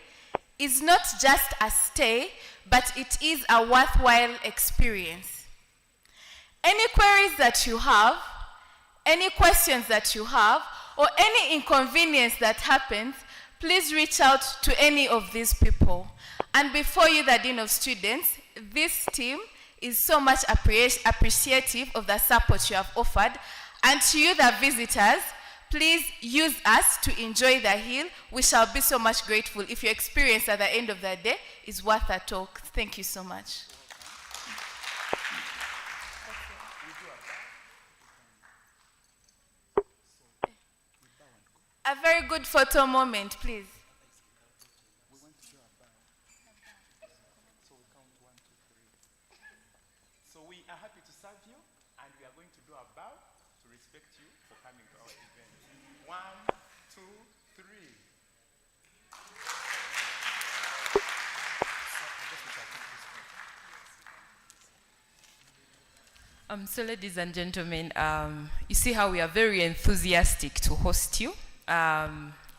is not just a stay, but it is a worthwhile experience. Any queries that you have, any questions that you have, or any inconvenience that happens, please reach out to any of these people. And before you, the Dean of Students, this team is so much appreciative of the support you have offered. And to you, the visitors, please use us to enjoy the Hill. We shall be so much grateful if your experience at the end of the day is worth a talk. Thank you so much. A very good photo moment, please. 1, 2, 3. So, ladies and gentlemen, you see how we are very enthusiastic to host you.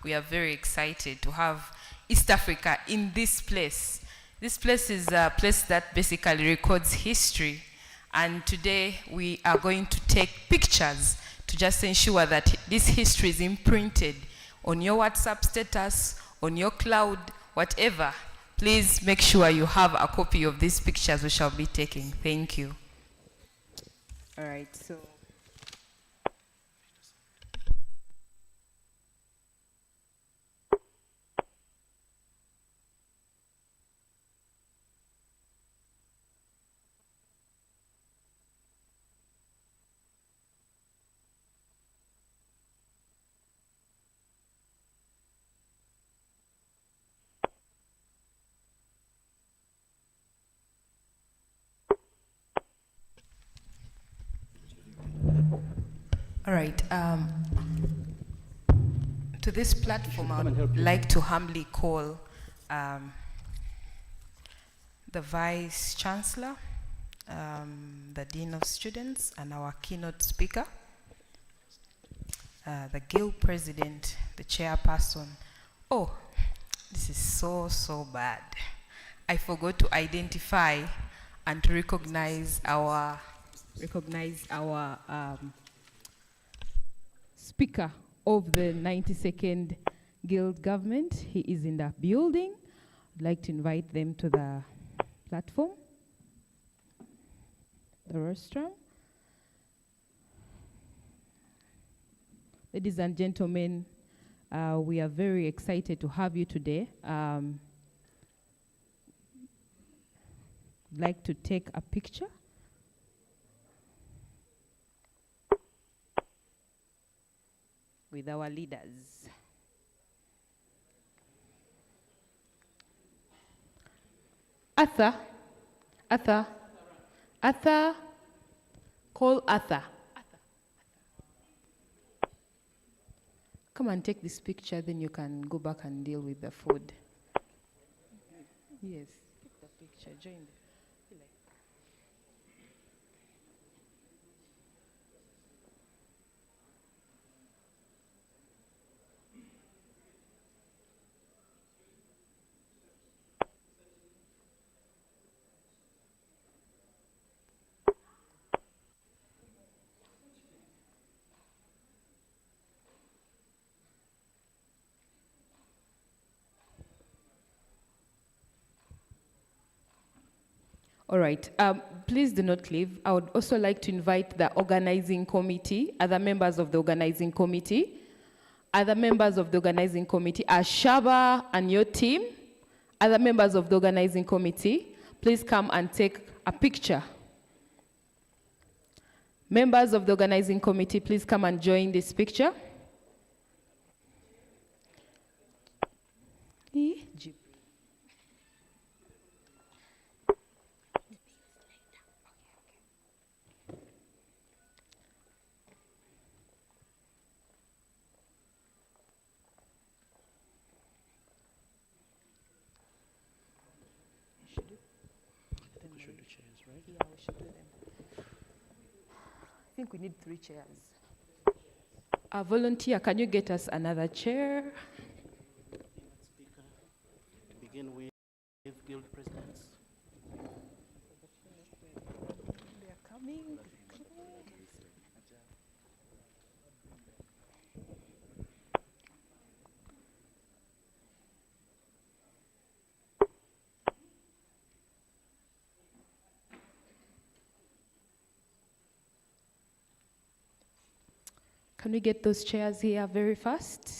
We are very excited to have East Africa in this place. This place is a place that basically records history. And today we are going to take pictures to just ensure that this history is imprinted on your WhatsApp status, on your cloud, whatever. Please make sure you have a copy of these pictures we shall be taking. Thank you. All right, so All right. To this platform, I would like to humbly call the Vice Chancellor, the Dean of Students, and our keynote speaker, the Guild President, the Chairperson. Oh, this is so bad. I forgot to identify and to recognize our Speaker of the 92nd Guild Government. He is in the building. I'd like to invite them to the platform, the rostrum. Ladies and gentlemen, we are very excited to have you today. I'd like to take a picture. With our leaders. Arthur, call Arthur. Come and take this picture, then you can go back and deal with the food. Yes, take the picture, join them. All right, please do not leave. I would also like to invite the organizing committee, other members of the organizing committee. Other members of the organizing committee, Ashaba and your team, other members of the organizing committee, please come and take a picture. Members of the organizing committee, please come and join this picture. I think we need 3 chairs. A volunteer, can you get us another chair? Speaker, begin with Guild Presidents. They are coming. Can we get those chairs here very fast?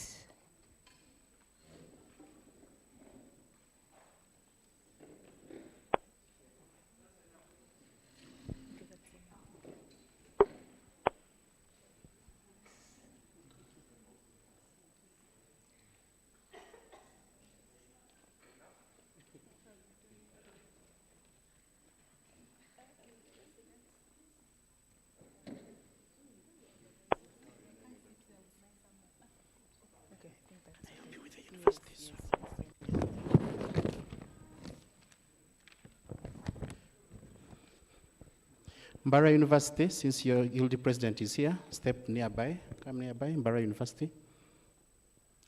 Mbara University, since your guilty president is here, step nearby, come nearby, Mbara University.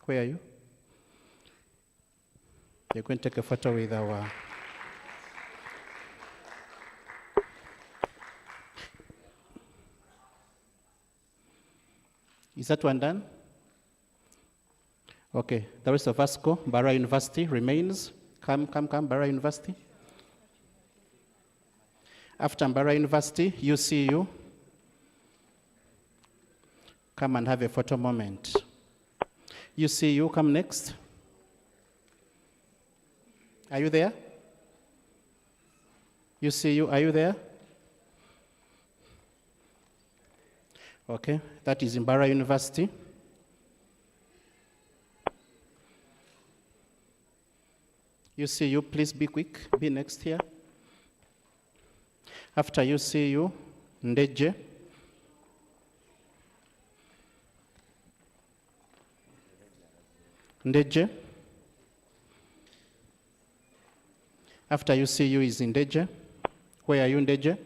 Where are you? You're going to take a photo with our... Is that one done? Okay, the rest of us go. Mbara University remains. Come, Mbara University. After Mbara University, UCU. Come and have a photo moment. UCU, come next. Are you there? UCU, are you there? Okay, that is Mbara University. UCU, please be quick, be next here. After UCU, Ndeje. Ndeje. After UCU is Ndeje. Where are you, Ndeje?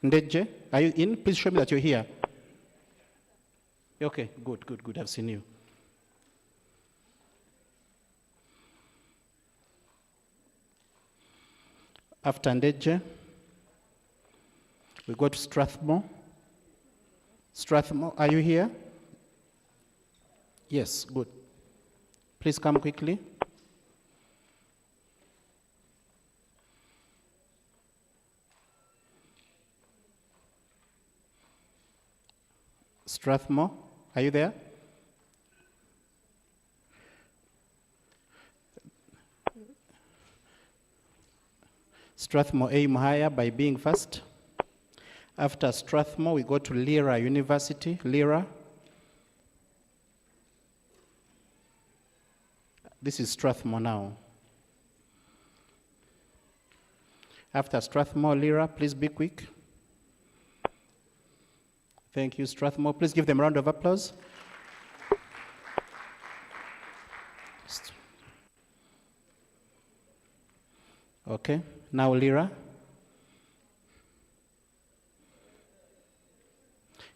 Ndeje, are you in? Please show me that you're here. Okay, good, I've seen you. After Ndeje, we go to Strathmore. Strathmore, are you here? Yes, good. Please come quickly. Strathmore, are you there? Strathmore, aim higher by being fast. After Strathmore, we go to Lira University. Lira. This is Strathmore now. After Strathmore, Lira, please be quick. Thank you, Strathmore. Please give them a round of applause. Okay, now Lira.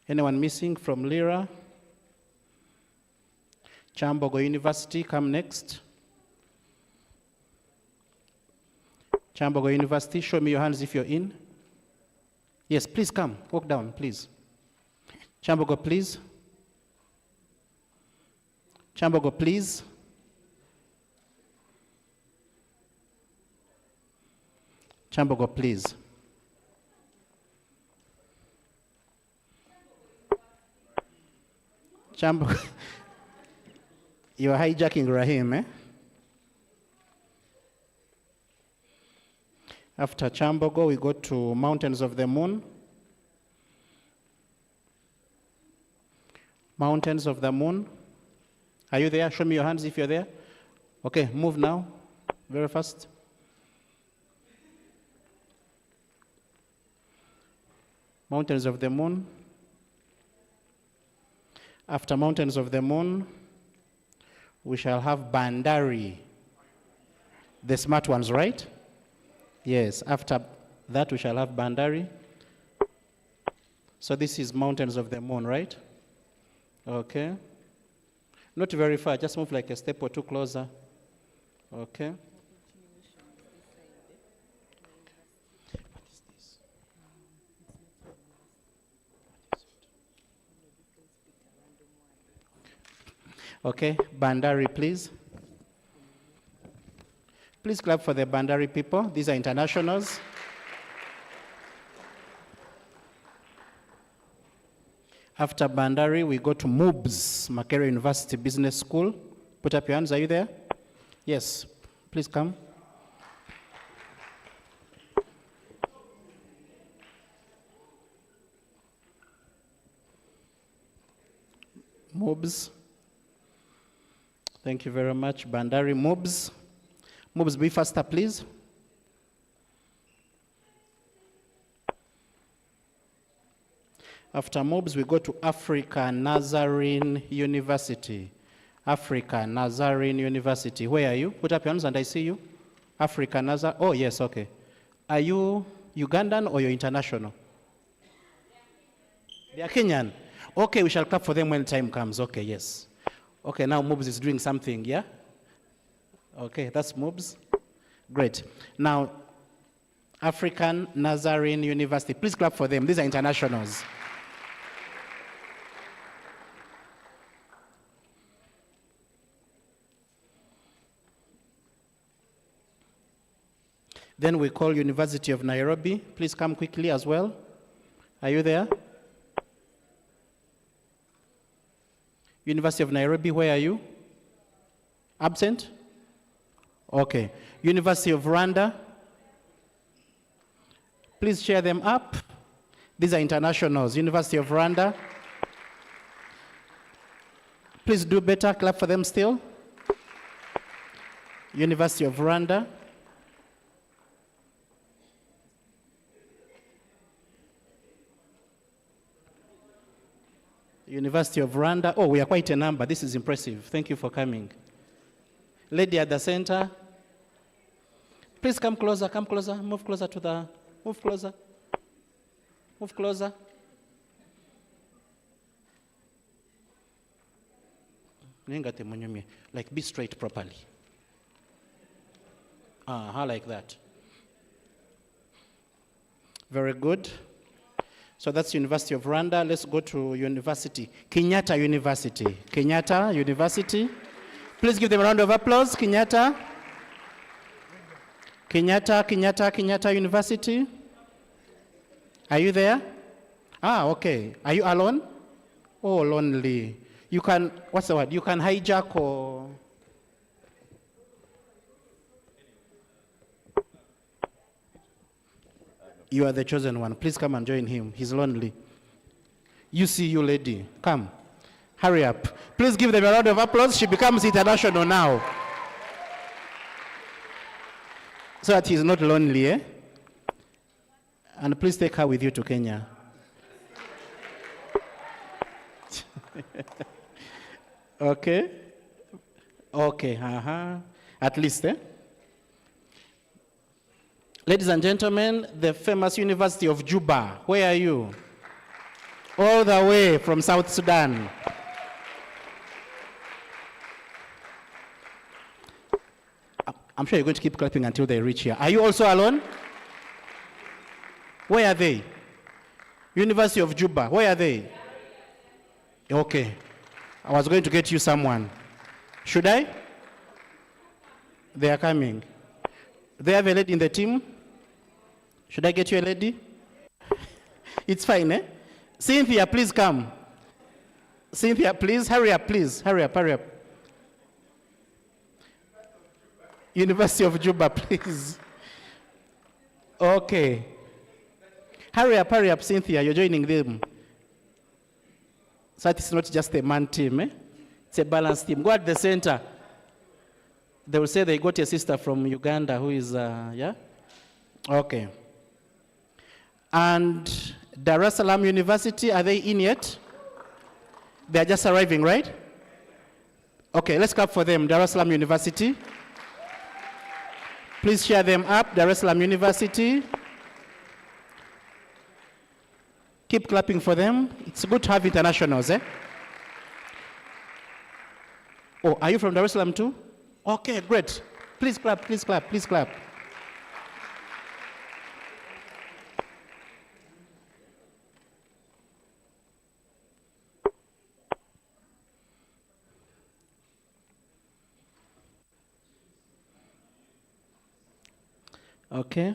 Anyone missing from Lira? Chambogo University, come next. Chambogo University, show me your hands if you're in. Yes, please come, walk down, please. Chambogo, please. Chambogo, please. Chambogo, please. Chambogo. You are hijacking Rahim, eh? After Chambogo, we go to Mountains of the Moon. Mountains of the Moon. Are you there? Show me your hands if you're there. Okay, move now, very fast. Mountains of the Moon. After Mountains of the Moon, we shall have Bandari. The smart ones, right? Yes, after that we shall have Bandari. So this is Mountains of the Moon, right? Okay. Not very far, just move like a step or two closer. Okay. What is this? Okay, Bandari, please. Please clap for the Bandari people. These are internationals. After Bandari, we go to MUBS, Makerere University Business School. Put up your hands, are you there? Yes, please come. MUBS. Thank you very much, Bandari. MUBS. MUBS, be faster, please. After MUBS, we go to Africa Nazarene University. Africa Nazarene University. Where are you? Put up your hands and I see you. Africa Nazarene. Oh, yes, okay. Are you Ugandan or you're international? They are Kenyan. Okay, we shall clap for them when time comes. Okay, yes. Okay, now Moobs is doing something, yeah? Okay, that's Moobs. Great. Now, African Nazarene University. Please clap for them. These are internationals. Then we call University of Nairobi. Please come quickly as well. Are you there? University of Nairobi, where are you? Absent? Okay. University of Rwanda. Please share them up. These are internationals. University of Rwanda. Please do better. Clap for them still. University of Rwanda. University of Rwanda. Oh, we are quite a number. This is impressive. Thank you for coming. Lady at the center. Please come closer, move closer to the, move closer. Move closer. Like be straight properly. Like that. Very good. So that's University of Rwanda. Let's go to university. Kenyatta University. Kenyatta University. Please give them a round of applause. Kenyatta. Kenyatta University. Are you there? Okay. Are you alone? Oh, lonely. You can, what's the word? You can hijack or... You are the chosen one. Please come and join him. He's lonely. You see you lady. Come. Hurry up. Please give them a round of applause. She becomes international now. So that he's not lonely, eh? And please take her with you to Kenya. Okay. Okay. At least, eh? Ladies and gentlemen, the famous University of Juba. Where are you? All the way from South Sudan. I'm sure you're going to keep clapping until they reach here. Are you also alone? Where are they? University of Juba. Where are they? Okay. I was going to get you someone. Should I? They are coming. They have a lady in the team. Should I get you a lady? It's fine, eh? Cynthia, please come. Cynthia, please. Hurry up, please. Hurry up. University of Juba, please. Okay. Hurry up, Cynthia. You're joining them. So it's not just a man team, eh? It's a balanced team. Go at the center. They will say they got a sister from Uganda who is, yeah? Okay. And Dar es Salaam University, are they in yet? They are just arriving, right? Okay, let's clap for them. Dar es Salaam University. Please share them up. Dar es Salaam University. Keep clapping for them. It's good to have internationals, eh? Oh, are you from Dar es Salaam too? Okay, great. Please clap. Okay.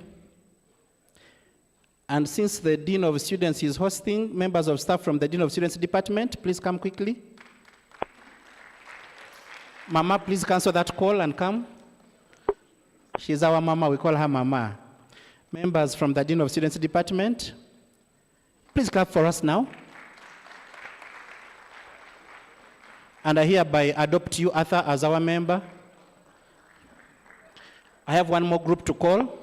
And since the Dean of Students is hosting, members of staff from the Dean of Students Department, please come quickly. Mama, please cancel that call and come. She's our mama, we call her Mama. Members from the Dean of Students Department, please clap for us now. And I hereby adopt you, Arthur, as our member. I have one more group to call.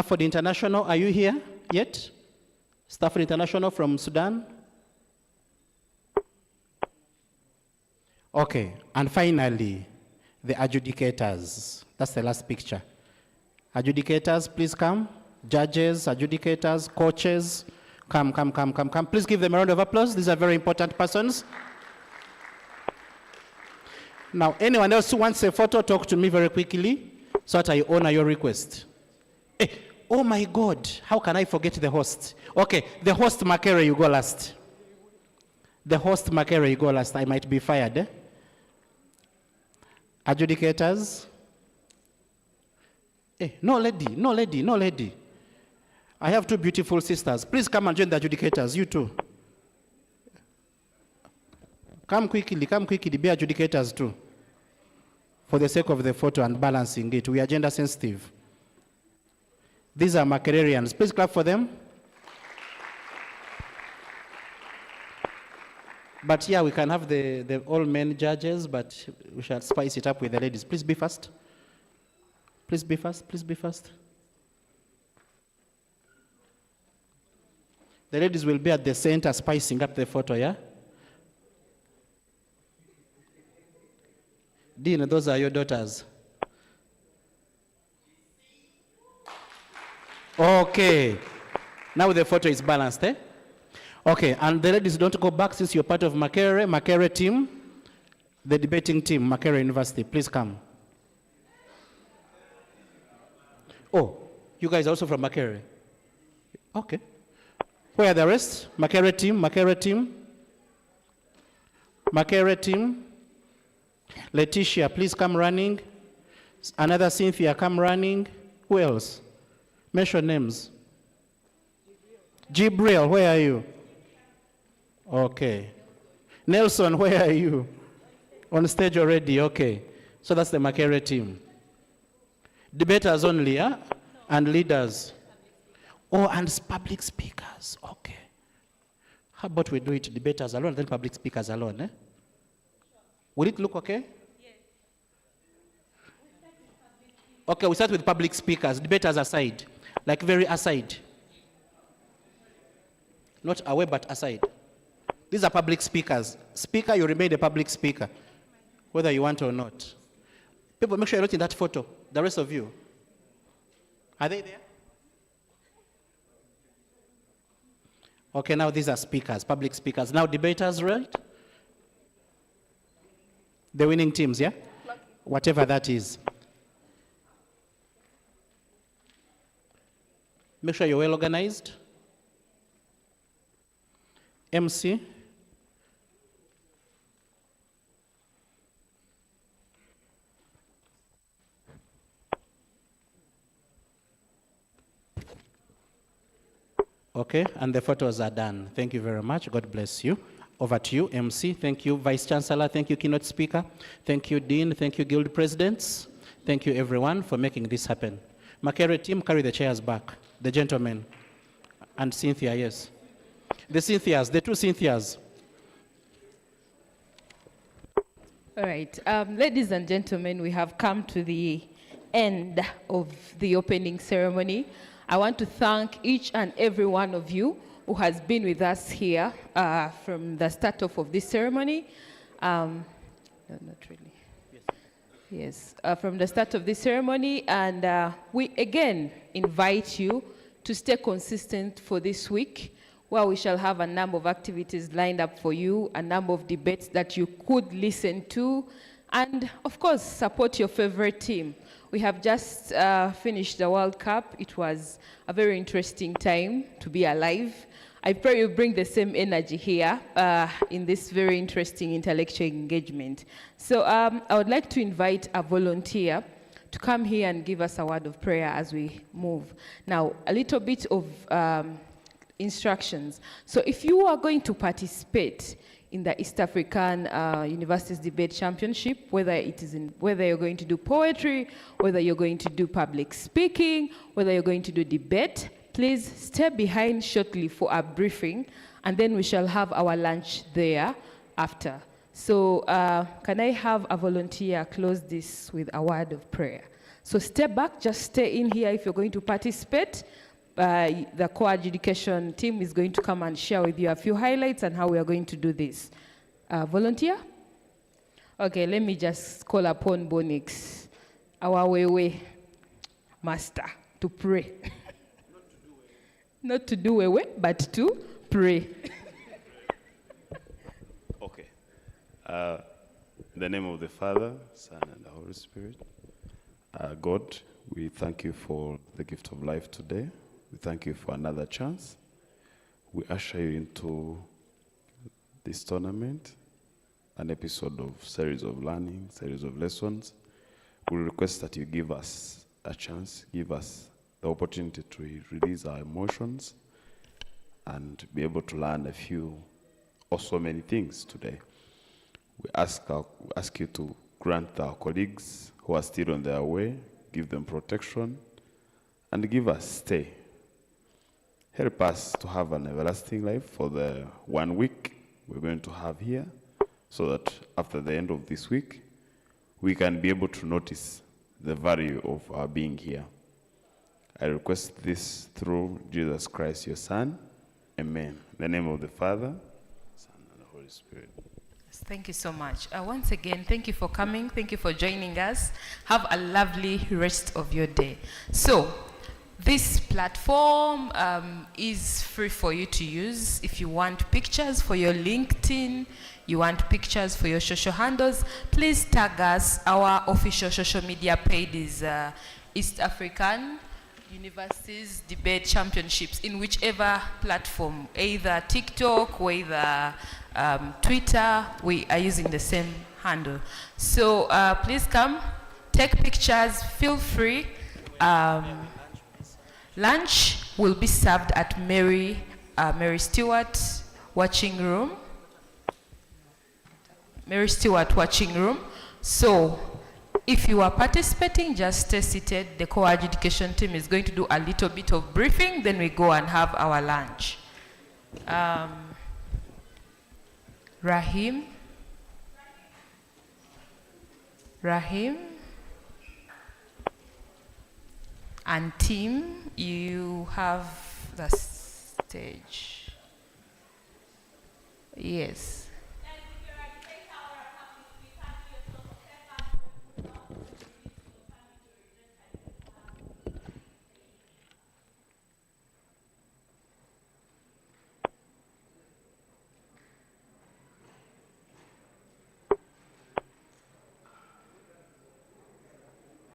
Stafford International, are you here yet? Stafford International from Sudan? Okay, and finally, the adjudicators. That's the last picture. Adjudicators, please come. Judges, adjudicators, coaches, come. Please give them a round of applause. These are very important persons. Now, anyone else who wants a photo, talk to me very quickly so that I honor your request. Hey, oh my God, how can I forget the host? Okay, the host, Makerere, you go last. The host, Makerere, you go last. I might be fired. Eh? Adjudicators. Hey, no lady. I have two beautiful sisters. Please come and join the adjudicators, you too. Come quickly, be adjudicators too. For the sake of the photo and balancing it, we are gender sensitive. These are Makererians. Please clap for them. But yeah, we can have the all men judges, but we shall spice it up with the ladies. Please be fast. Please be fast. The ladies will be at the center spicing up the photo, yeah? Dean, those are your daughters. Okay. Now the photo is balanced, eh? Okay, and the ladies don't go back since you're part of Makerere team, the debating team, Makerere University. Please come. Oh, you guys are also from Makerere? Okay. Where are the rest? Makerere team. Letitia, please come running. Another Cynthia, come running. Who else? Mention names. Jibril, where are you? Okay. Nelson, where are you? On stage already, okay. So that's the Makerere team. Debaters only, huh? And leaders. Oh, and public speakers, okay. How about we do it debaters alone, then public speakers alone, eh? Will it look okay? Yes. Okay, we start with public speakers, debaters aside. Like very aside. Not away, but aside. These are public speakers. Speaker, you remain a public speaker, whether you want or not. People, make sure you're not in that photo. The rest of you. Are they there? Okay, now these are speakers, public speakers. Now debaters, right? The winning teams, yeah? Lucky. Whatever that is. Make sure you're well organized. MC. Okay, and the photos are done. Thank you very much. God bless you. Over to you, MC. Thank you, Vice Chancellor. Thank you, Keynote Speaker. Thank you, Dean. Thank you, Guild Presidents. Thank you, everyone, for making this happen. Makerere team, carry the chairs back. The gentlemen. And Cynthia, yes. The Cynthias, the two Cynthias. All right, ladies and gentlemen, we have come to the end of the opening ceremony. I want to thank each and every one of you who has been with us here from the start off of this ceremony. No, not really. Yes, from the start of this ceremony, and we again invite you to stay consistent for this week, where we shall have a number of activities lined up for you, a number of debates that you could listen to, and of course, support your favorite team. We have just finished the World Cup. It was a very interesting time to be alive. I pray you bring the same energy here in this very interesting intellectual engagement. So I would like to invite a volunteer to come here and give us a word of prayer as we move. Now, a little bit of instructions. So if you are going to participate in the East African Universities Debate Championship, whether you're going to do poetry, whether you're going to do public speaking, whether you're going to do debate, please stay behind shortly for a briefing, and then we shall have our lunch there after. So can I have a volunteer close this with a word of prayer? So step back, just stay in here if you're going to participate. The co-adjudication team is going to come and share with you a few highlights and how we are going to do this. Volunteer? Okay, let me just call upon Bonix, our Wewe master, to pray. Not to do Wewe, but to pray. Okay. In the name of the Father, Son, and the Holy Spirit. God, we thank you for the gift of life today. We thank you for another chance. We usher you into this tournament, an episode of series of learning, series of lessons. We request that you give us a chance, give us the opportunity to release our emotions and be able to learn a few or so many things today. We ask you to grant our colleagues who are still on their way, give them protection, and give us stay. Help us to have an everlasting life for the 1 week we're going to have here, so that after the end of this week, we can be able to notice the value of our being here. I request this through Jesus Christ, your Son. Amen. In the name of the Father, Son, and the Holy Spirit. Thank you so much. Once again, thank you for coming. Thank you for joining us. Have a lovely rest of your day. So, this platform is free for you to use. If you want pictures for your LinkedIn, you want pictures for your social handles, please tag us. Our official social media page is East African Universities Debate Championships in whichever platform, either TikTok or either Twitter. We are using the same handle. So please come, take pictures, feel free. Lunch will be served at Mary Stewart watching room. Mary Stewart watching room. So if you are participating, just stay seated. The co-adjudication team is going to do a little bit of briefing, then we go and have our lunch. Rahim and team, you have the stage. Yes.